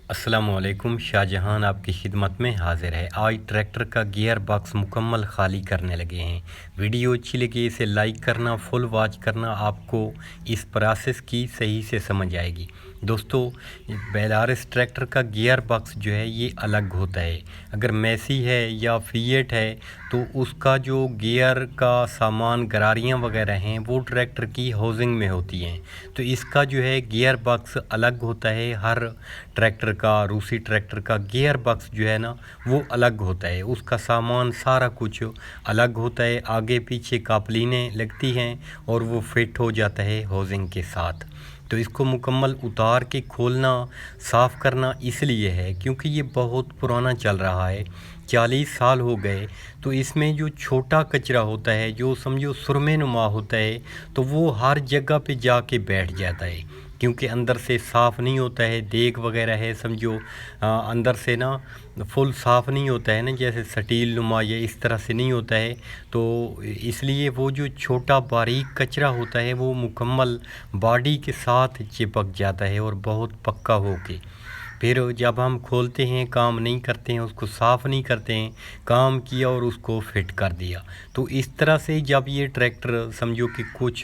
अस्सलाम वालेकुम। शाहजहान आपकी खिदमत में हाजिर है। आज ट्रैक्टर का गियर बॉक्स मुकम्मल खाली करने लगे हैं। वीडियो अच्छी लगी इसे लाइक करना, फुल वॉच करना, आपको इस प्रोसेस की सही से समझ आएगी। दोस्तों, बेलारिस ट्रैक्टर का गियर बॉक्स जो है ये अलग होता है। अगर मैसी है या फिएट है तो उसका जो गियर का सामान गरारियाँ वगैरह हैं वो ट्रैक्टर की हाउसिंग में होती हैं। तो इसका जो है गियर बॉक्स अलग होता है। हर ट्रैक्टर का, रूसी ट्रैक्टर का गियर बॉक्स जो है ना वो अलग होता है। उसका सामान सारा कुछ अलग होता है। आगे पीछे कापलीनें लगती हैं और वो फिट हो जाता है हाउसिंग के साथ। तो इसको मुकम्मल उतार के खोलना, साफ़ करना इसलिए है क्योंकि ये बहुत पुराना चल रहा है, 40 साल हो गए। तो इसमें जो छोटा कचरा होता है, जो समझो सुरमे नुमा होता है, तो वो हर जगह पे जाके बैठ जाता है क्योंकि अंदर से साफ़ नहीं होता है। देग वगैरह है समझो, अंदर से ना फुल साफ़ नहीं होता है ना, जैसे स्टील नुमा या इस तरह से नहीं होता है। तो इसलिए वो जो छोटा बारीक कचरा होता है वो मुकम्मल बॉडी के साथ चिपक जाता है और बहुत पक्का होके फिर जब हम खोलते हैं, काम नहीं करते हैं, उसको साफ़ नहीं करते हैं, काम किया और उसको फिट कर दिया। तो इस तरह से जब ये ट्रैक्टर समझो कि कुछ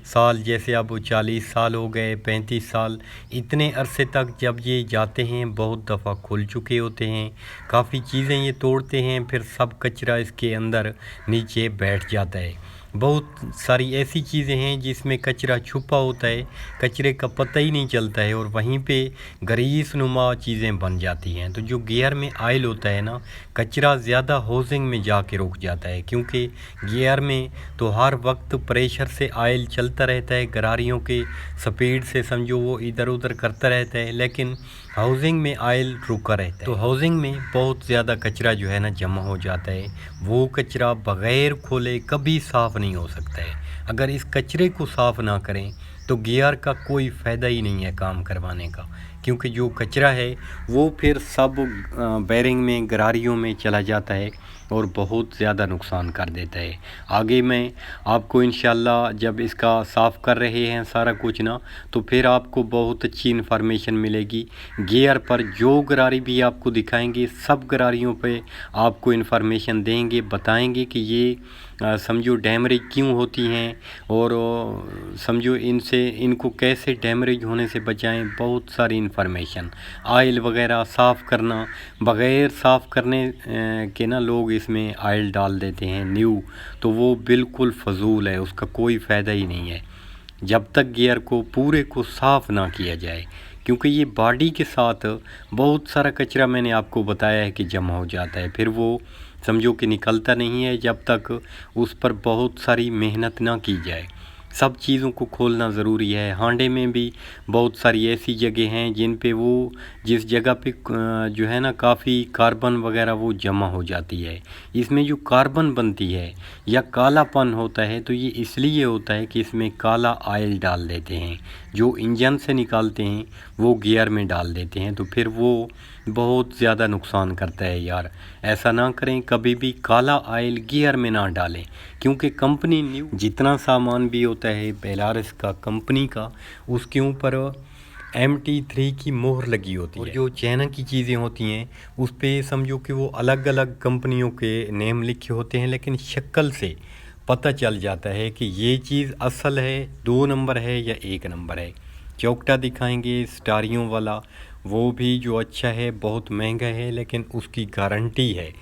साल, जैसे अब 40 साल हो गए, 35 साल, इतने अरसे तक जब ये जाते हैं, बहुत दफ़ा खुल चुके होते हैं, काफ़ी चीज़ें ये तोड़ते हैं, फिर सब कचरा इसके अंदर नीचे बैठ जाता है। बहुत सारी ऐसी चीज़ें हैं जिसमें कचरा छुपा होता है, कचरे का पता ही नहीं चलता है और वहीं पे ग्रीस नुमा चीज़ें बन जाती हैं। तो जो गियर में आयल होता है ना, कचरा ज़्यादा हाउसिंग में जाके रुक जाता है क्योंकि गियर में तो हर वक्त प्रेशर से आयल चलता रहता है, गरारियों के स्पीड से समझो वो इधर उधर करता रहता है, लेकिन हाउसिंग में आयल रुका रहता है। तो हाउसिंग में बहुत ज़्यादा कचरा जो है ना जमा हो जाता है। वो कचरा बग़ैर खोले कभी साफ़ नहीं हो सकता है। अगर इस कचरे को साफ़ ना करें तो गियर का कोई फ़ायदा ही नहीं है काम करवाने का, क्योंकि जो कचरा है वो फिर सब बेरिंग में, गरारियों में चला जाता है और बहुत ज़्यादा नुकसान कर देता है। आगे मैं आपको इंशाल्लाह जब इसका साफ़ कर रहे हैं सारा कुछ ना, तो फिर आपको बहुत अच्छी इन्फॉर्मेशन मिलेगी। गियर पर जो गरारी भी आपको दिखाएंगे, सब गरारियों पे आपको इन्फॉर्मेशन देंगे, बताएंगे कि ये समझो डैमरेज क्यों होती हैं और समझो इनको कैसे डैमरेज होने से बचाएं। बहुत सारी इन्फॉर्मेशन, आयल वगैरह साफ़ करना, बग़ैर साफ़ करने के ना लोग इसमें आयल डाल देते हैं न्यू, तो वो बिल्कुल फ़जूल है, उसका कोई फ़ायदा ही नहीं है जब तक गियर को पूरे को साफ़ ना किया जाए। क्योंकि ये बॉडी के साथ बहुत सारा कचरा मैंने आपको बताया है कि जमा हो जाता है, फिर वो समझो कि निकलता नहीं है जब तक उस पर बहुत सारी मेहनत ना की जाए। सब चीज़ों को खोलना ज़रूरी है। हांडे में भी बहुत सारी ऐसी जगह हैं जिन पे वो जिस जगह पे जो है ना काफ़ी कार्बन वगैरह वो जमा हो जाती है। इसमें जो कार्बन बनती है या कालापन होता है तो ये इसलिए होता है कि इसमें काला आयल डाल देते हैं, जो इंजन से निकालते हैं वो गियर में डाल देते हैं, तो फिर वो बहुत ज़्यादा नुकसान करता है यार। ऐसा ना करें, कभी भी काला आयल गियर में ना डालें, क्योंकि कंपनी न्यू जितना सामान भी होता है बेलारिस का कंपनी का, उसके ऊपर MT3 की मोहर लगी होती है। और जो चाइना की चीज़ें होती हैं उस पे समझो कि वो अलग अलग कंपनियों के नेम लिखे होते हैं, लेकिन शक्ल से पता चल जाता है कि ये चीज़ असल है, 2 नंबर है या 1 नंबर है। चौकटा दिखाएंगे स्टारियों वाला, वो भी जो अच्छा है बहुत महंगा है, लेकिन उसकी गारंटी है।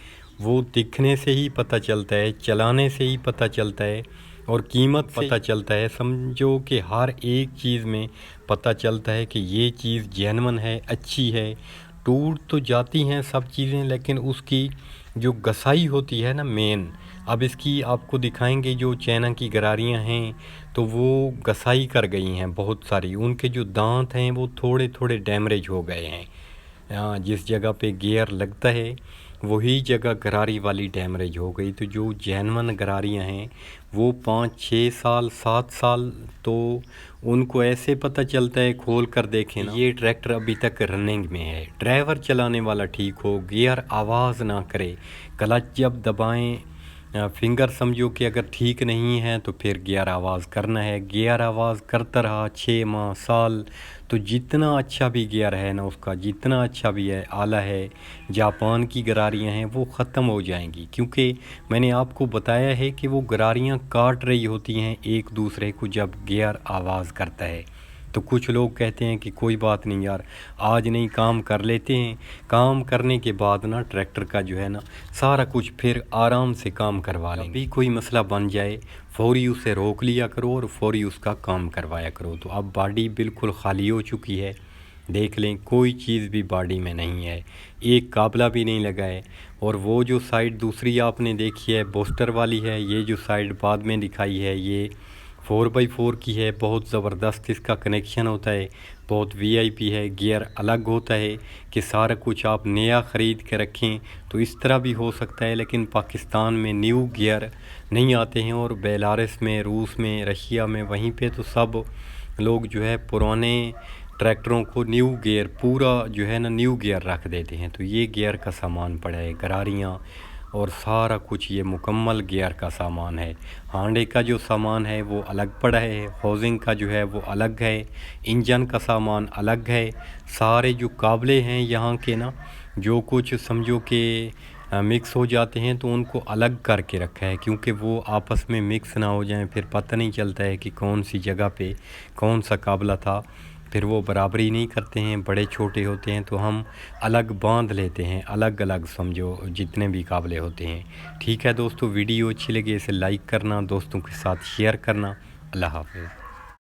वो दिखने से ही पता चलता है, चलाने से ही पता चलता है और कीमत पता चलता है। समझो कि हर एक चीज़ में पता चलता है कि ये चीज़ जेन्युइन है, अच्छी है। टूट तो जाती हैं सब चीज़ें, लेकिन उसकी जो घसाई होती है ना मेन, अब इसकी आपको दिखाएंगे जो चाइना की गरारियां हैं तो वो घसाई कर गई हैं बहुत सारी, उनके जो दांत हैं वो थोड़े थोड़े डैमेज हो गए हैं। जिस जगह पे गियर लगता है वही जगह गरारी वाली डैमेज हो गई। तो जो जेन्युइन गरारियां हैं वो 5-6 साल 7 साल तो उनको ऐसे पता चलता है, खोल कर देखें ना, ये ट्रैक्टर अभी तक रनिंग में है। ड्राइवर चलाने वाला ठीक हो, गियर आवाज़ ना करे, क्लच जब दबाएं, फिंगर समझो कि अगर ठीक नहीं है तो फिर गियर आवाज़ करना है। गियर आवाज़ करता रहा 6 माह साल تو جتنا اچھا بھی گیئر ہے نا اس کا، جتنا اچھا بھی ہے آلہ ہے، جاپان کی گراریاں ہیں وہ ختم ہو جائیں گی، کیونکہ میں نے آپ کو بتایا ہے کہ وہ گراریاں کاٹ رہی ہوتی ہیں ایک دوسرے کو جب گیئر آواز کرتا ہے۔ تو کچھ لوگ کہتے ہیں کہ کوئی بات نہیں یار، آج نہیں کام کر لیتے ہیں، کام کرنے کے بعد نا ٹریکٹر کا جو ہے نا سارا کچھ پھر آرام سے کام کروا لیں گے۔ بھی کوئی مسئلہ بن جائے فوری اسے روک لیا کرو اور فوری اس کا کام کروایا کرو۔ تو اب باڈی بالکل خالی ہو چکی ہے، دیکھ لیں کوئی چیز بھی باڈی میں نہیں ہے، ایک قابلہ بھی نہیں لگا ہے۔ اور وہ جو سائڈ دوسری آپ نے دیکھی ہے بوسٹر والی ہے، یہ جو سائڈ بعد میں دکھائی ہے یہ 4x4 کی ہے، بہت زبردست اس کا کنیکشن ہوتا ہے، بہت وی آئی پی ہے۔ گیئر الگ ہوتا ہے کہ سارا کچھ آپ نیا خرید کے رکھیں تو اس طرح بھی ہو سکتا ہے، لیکن پاکستان میں نیو گیئر نہیں آتے ہیں، اور بیلاروس میں، روس میں، رشیا میں، وہیں پہ تو سب لوگ جو ہے پرانے ٹریکٹروں کو نیو گیئر پورا جو ہے نا نیو گیئر رکھ دیتے ہیں۔ تو یہ گیئر کا سامان پڑا ہے، گراریاں اور سارا کچھ یہ مکمل گیئر کا سامان ہے۔ ہانڈے کا جو سامان ہے وہ الگ پڑا ہے، ہوزنگ کا جو ہے وہ الگ ہے، انجن کا سامان الگ ہے، سارے جو قابلے ہیں یہاں کے نا جو کچھ سمجھو کہ مکس ہو جاتے ہیں تو ان کو الگ کر کے رکھا ہے، کیونکہ وہ آپس میں مکس نہ ہو جائیں، پھر پتہ نہیں چلتا ہے کہ کون سی جگہ پہ کون سا قابلہ تھا، پھر وہ برابری نہیں کرتے ہیں، بڑے چھوٹے ہوتے ہیں تو ہم الگ باندھ لیتے ہیں، الگ الگ سمجھو جتنے بھی قابلے ہوتے ہیں۔ ٹھیک ہے دوستو، ویڈیو اچھی لگے اسے لائک کرنا، دوستوں کے ساتھ شیئر کرنا۔ اللہ حافظ۔